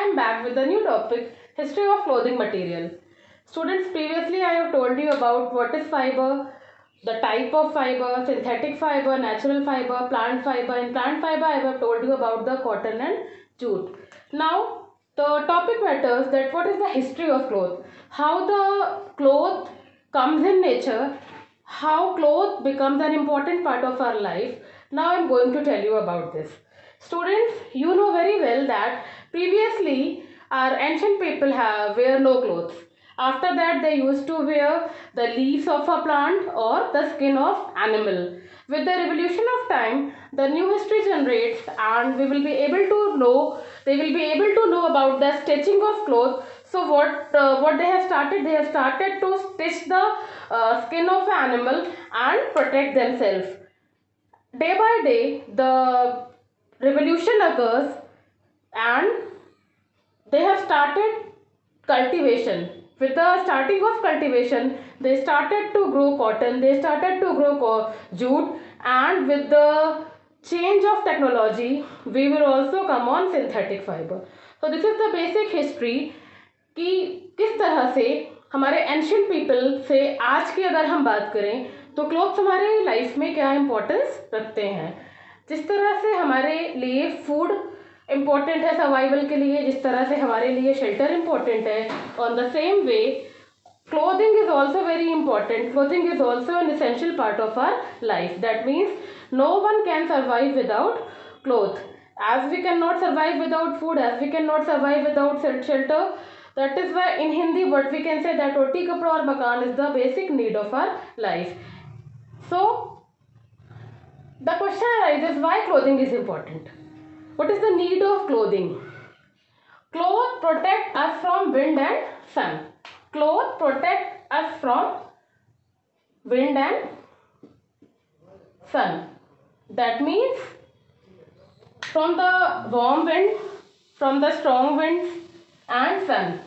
am back with a new topic, history of clothing material. Students, previously I have told you about what is fiber, the type of fiber, synthetic fiber, natural fiber, plant fiber. In plant fiber, I have told you about the cotton and jute. Now, the topic matters that what is the history of cloth, how the cloth comes in nature, how cloth becomes an important part of our life. Now I am going to tell you about this. Students, you know very well that previously our ancient people have wear no clothes. After that they used to wear the leaves of a plant or the skin of animal. With the revolution of time, the new history generates and we will be able to know, they will be able to know about the stitching of clothes. So what they have started? They have started to stitch the skin of an animal and protect themselves. Day by day, the revolution occurs and they have started cultivation. With the starting of cultivation, they started to grow cotton, they started to grow jute, and with the change of technology, we will also come on synthetic fiber. So this is the basic history कि किस तरह से हमारे ancient people से आज की अगर हम बात करें तो क्लोथ्स हमारे लाइफ में क्या इम्पोर्टेंस रखते हैं. जिस तरह से हमारे लिए फूड इम्पोर्टेंट है सर्वाइवल के लिए, जिस तरह से हमारे लिए शेल्टर इम्पोर्टेंट है, on the same way clothing is also very important. Clothing is also an essential part of our life. That means no one can survive without clothes. As we cannot survive without food, as we cannot survive without shelter, that is why in Hindi what we can say that roti kapda aur makan is the basic need of our life. So the question arises, why clothing is important? What is the need of clothing? Clothes protect us from wind and sun. Clothes protect us from wind and sun. That means from the warm wind, from the strong winds and sun.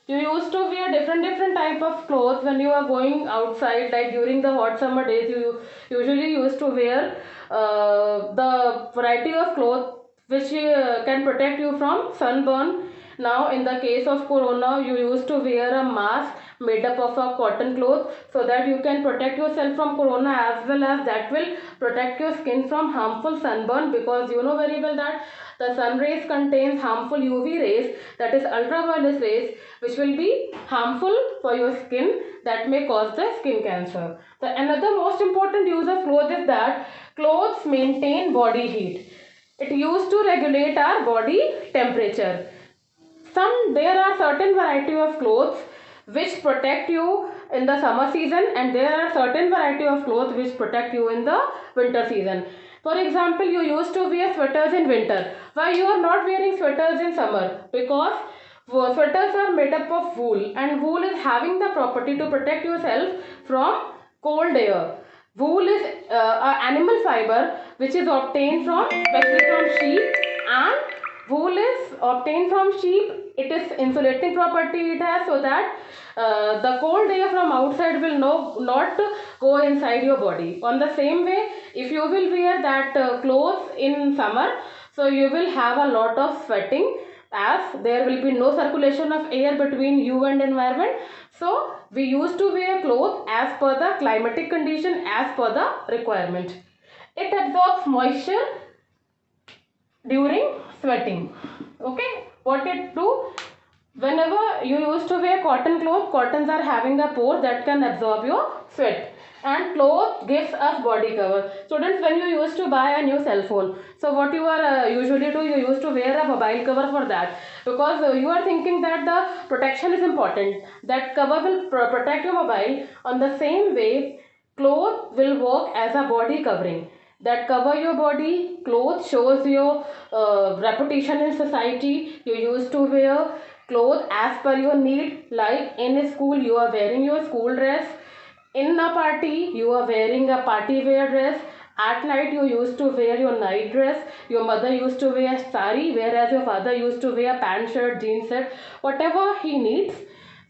You used to wear different type of clothes when you are going outside. Like during the hot summer days, you usually used to wear the variety of clothes which can protect you from sunburn. Now in the case of corona, you used to wear a mask made up of a cotton cloth so that you can protect yourself from corona, as well as that will protect your skin from harmful sunburn, because you know very well that the sun rays contains harmful UV rays, that is ultraviolet rays, which will be harmful for your skin, that may cause the skin cancer. Another most important use of clothes is that clothes maintain body heat. It used to regulate our body temperature. There are certain variety of clothes which protect you in the summer season, and there are certain variety of clothes which protect you in the winter season. For example, you used to wear sweaters in winter. Why you are not wearing sweaters in summer? Because sweaters are made up of wool, and wool is having the property to protect yourself from cold air. Wool is an animal fiber which is obtained from, especially from sheep, and wool is obtained from sheep. It is insulating property it has, so that the cold air from outside will not go inside your body. On the same way, if you will wear that clothes in summer, so you will have a lot of sweating, as there will be no circulation of air between you and environment. So we used to wear clothes as per the climatic condition, as per the requirement. It absorbs moisture during sweating. Okay, what it do? Whenever you used to wear cotton clothes, cottons are having a pore that can absorb your sweat, and cloth gives us body cover. Students, when you used to buy a new cell phone, so what you are usually do, you used to wear a mobile cover for that, because you are thinking that the protection is important, that cover will protect your mobile. On the same way, cloth will work as a body covering that cover your body. Clothes shows your reputation in society. You used to wear clothes as per your need. Like in school, you are wearing your school dress. In a party, you are wearing a party wear dress. At night, you used to wear your night dress. Your mother used to wear sari, whereas your father used to wear pant shirt, jeans set, whatever he needs,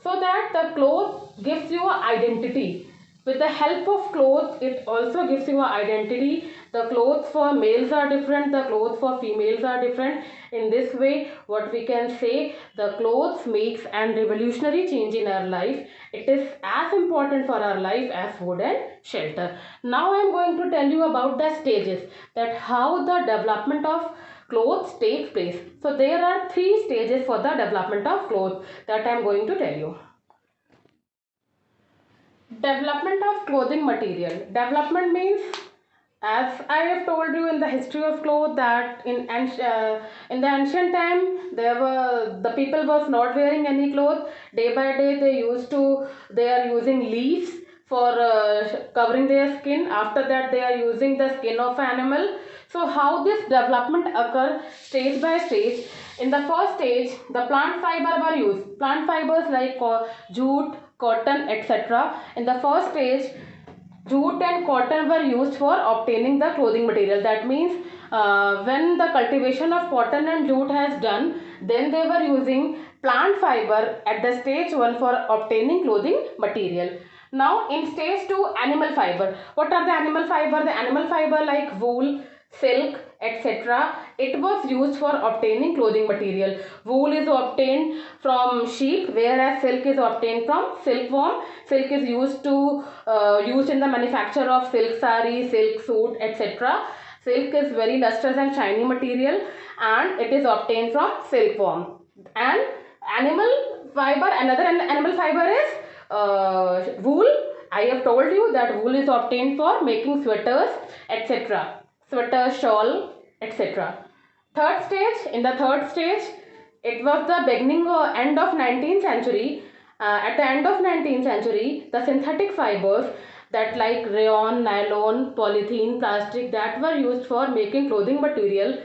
so that the clothes gives you an identity. With the help of clothes, it also gives you an identity. The clothes for males are different, the clothes for females are different. In this way, what we can say, the clothes makes an revolutionary change in our life. It is as important for our life as food and shelter. Now I am going to tell you about the stages, that how the development of clothes takes place. So there are three stages for the development of clothes that I am going to tell you. Development of clothing material. Development means, as I have told you in the history of clothes, that in the ancient time, the people was not wearing any clothes. Day by day they are using leaves for covering their skin. After that, they are using the skin of animal. So how this development occur stage by stage. In the first stage, the plant fiber were used. Plant fibers like jute, cotton, etc. In the first stage, jute and cotton were used for obtaining the clothing material. That means when the cultivation of cotton and jute has done, then they were using plant fiber at the stage 1 for obtaining clothing material. Now in stage 2, animal fiber. What are the animal fiber? The animal fiber like wool, silk, etc. It was used for obtaining clothing material. Wool is obtained from sheep, whereas silk is obtained from silkworm. Silk is used in the manufacture of silk sari, silk suit, etc. Silk is very lustrous and shiny material, and it is obtained from silkworm. And animal fiber, another animal fiber is wool. I have told you that wool is obtained for making sweaters, etc. Sweater, shawl, etc. Third stage, in the third stage, it was the beginning or end of 19th century. At the end of 19th century, the synthetic fibers that like rayon, nylon, polythene, plastic that were used for making clothing material.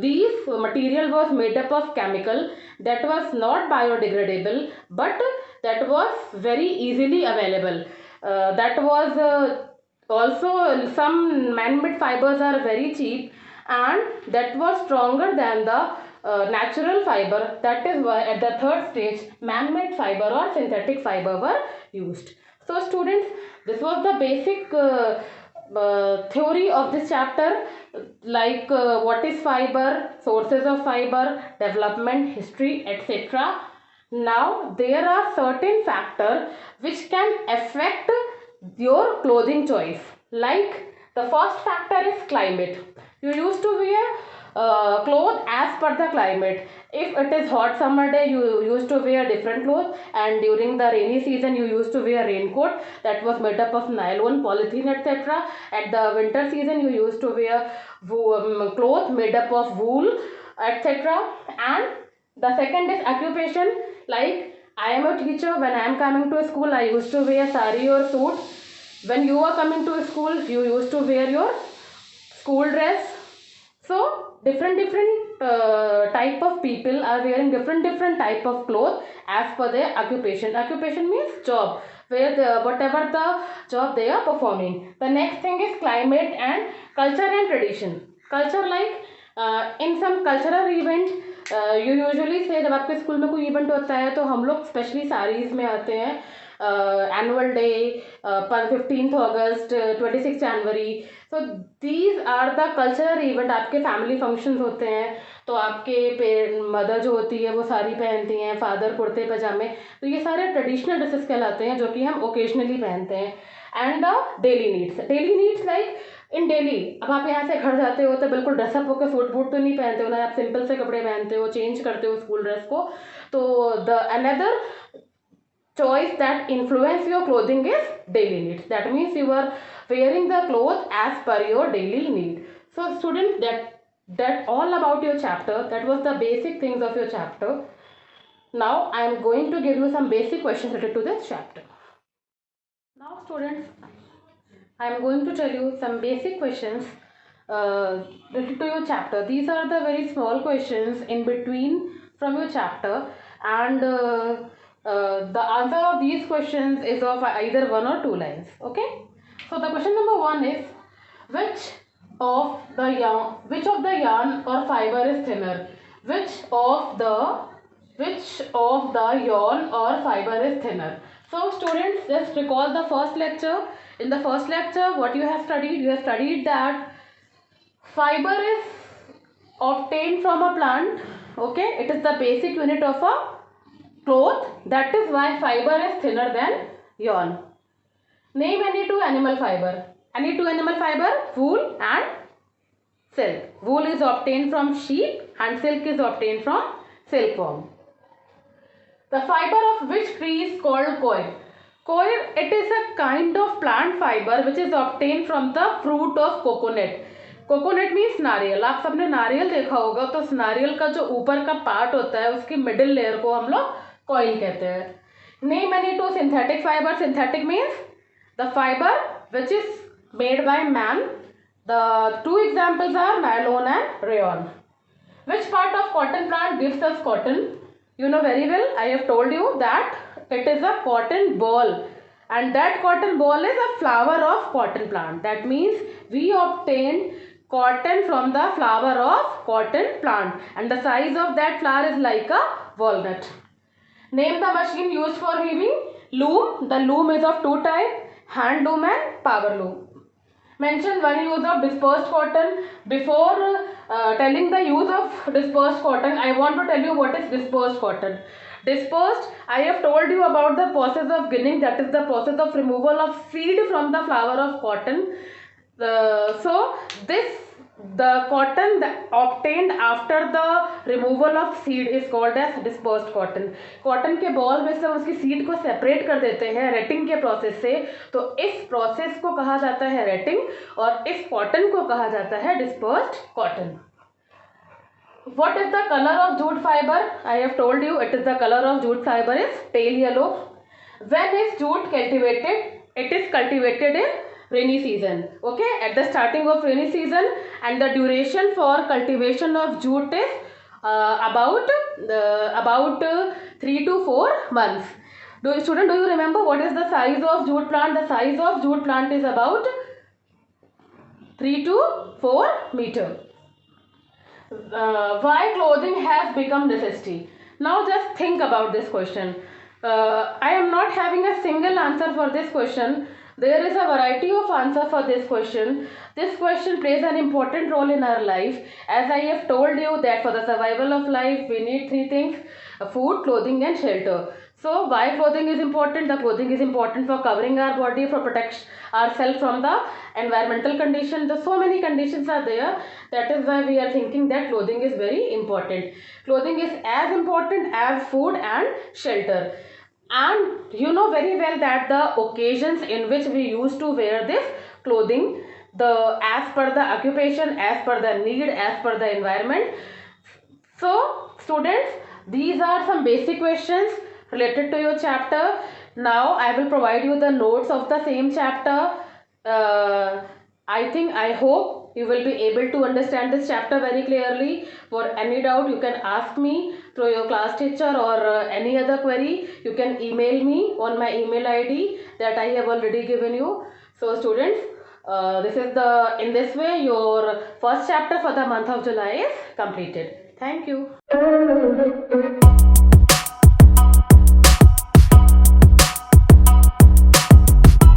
These material was made up of chemical that was not biodegradable, but that was very easily available. That was also some man-made fibers are very cheap, and that was stronger than the natural fiber. That is why at the third stage man-made fiber or synthetic fiber were used. So students, this was the basic theory of this chapter, like what is fiber, sources of fiber, development, history, etc. Now there are certain factors which can affect your clothing choice. Like the first factor is climate. You used to wear clothes as per the climate. If it is hot summer day, you used to wear different clothes, and during the rainy season you used to wear raincoat that was made up of nylon, polythene, etc. At the winter season you used to wear clothes made up of wool, etc. And the second is occupation. Like I am a teacher, when I am coming to school I used to wear sari or suit. When you are coming to school, you used to wear your school dress. So different type of people are wearing different type of clothes as per their occupation. Occupation means job, where whatever the job they are performing. The next thing is climate and culture and tradition. Culture, like in some cultural event, you usually say, जब आपके school में कोई event होता है तो हम लोग specially saris में आते हैं. Annual day, 15th August, 26th January. So these are the cultural event. आपके फैमिली फंक्शंस होते हैं तो आपके मदर जो होती है वो साड़ी पहनती हैं, फादर कुर्ते पजामे. तो ये सारे ट्रेडिशनल ड्रेसेस कहलाते हैं जो कि हम ओकेजनली पहनते हैं. And the daily needs like in daily, अब आप यहाँ से घर जाते हो तो बिल्कुल ड्रेसअप होकर सूट बूट तो नहीं पहनते हो ना, आप सिंपल से कपड़े पहनते हो, चेंज करते हो स्कूल ड्रेस को. तो the another choice that influence your clothing is daily needs. That means you are wearing the clothes as per your daily need. So students, that all about your chapter. That was the basic things of your chapter. Now I am going to give you some basic questions related to this chapter. Now students, I am going to tell you some basic questions related to your chapter. These are the very small questions in between from your chapter, and the answer of these questions is of either 1 or 2 lines. Okay. So the question number 1 is, which of the yarn or fiber is thinner? Which of the yarn or fiber is thinner? So students, just recall the first lecture. In the first lecture, what you have studied? You have studied that fiber is obtained from a plant. Okay, it is the basic unit of a cloth. That is why fiber is thinner than yarn. Name any two animal fiber. Any two animal fiber? Wool and silk. Wool is obtained from sheep and silk is obtained from silkworm. The fiber of which tree is called coir? Coir, it is a kind of plant fiber which is obtained from the fruit of coconut. Coconut means नारियल. आप सबने नारियल देखा होगा, तो उस नारियल का जो ऊपर का पार्ट होता है उसकी मिडिल लेयर को हम लोग कॉइल कहते हैं. Name any two synthetic fibre. Synthetic means the fibre which is made by man. The two examples are nylon and rayon. Which part of cotton plant gives us cotton? You know very well, I have told you that it is a cotton ball, and that cotton ball is a flower of cotton plant. That means we obtain cotton from the flower of cotton plant, and the size of that flower is like a walnut. Name the machine used for weaving. Loom. The loom is of two types, hand loom and power loom. Mention one use of dispersed cotton. Before telling the use of dispersed cotton, I want to tell you what is dispersed cotton. Dispersed, I have told you about the process of ginning, that is the process of removal of seed from the flower of cotton. The cotton that obtained after the removal of seed is called as dispersed cotton. Cotton के ball में से उसकी seed को separate कर देते हैं rating के process से, तो इस प्रोसेस को कहा जाता है रेटिंग और इस कॉटन को कहा जाता है dispersed cotton. What is the color of jute fiber? I have told you, it is the color of jute fiber is pale yellow. When is jute cultivated? It is cultivated in rainy season. Okay, at the starting of rainy season, and the duration for cultivation of jute is about 3 to 4 months. Do you remember what is the size of jute plant? The size of jute plant is about 3 to 4 meter. Why clothing has become necessity? Now just think about this question. I am not having a single answer for this question. There is a variety of answer for this question. This question plays an important role in our life. As I have told you that for the survival of life we need three things: food, clothing and shelter. So why clothing is important? The clothing is important for covering our body, for protect ourselves from the environmental condition. The so many conditions are there. That is why we are thinking that clothing is very important. Clothing is as important as food and shelter. And you know very well that the occasions in which we used to wear this clothing, as per the occupation, as per the need, as per the environment. So students, these are some basic questions related to your chapter. Now I will provide you the notes of the same chapter. I hope you will be able to understand this chapter very clearly. For any doubt, you can ask me through your class teacher, or any other query you can email me on my email ID that I have already given you. So students, in this way your first chapter for the month of July is completed. Thank you.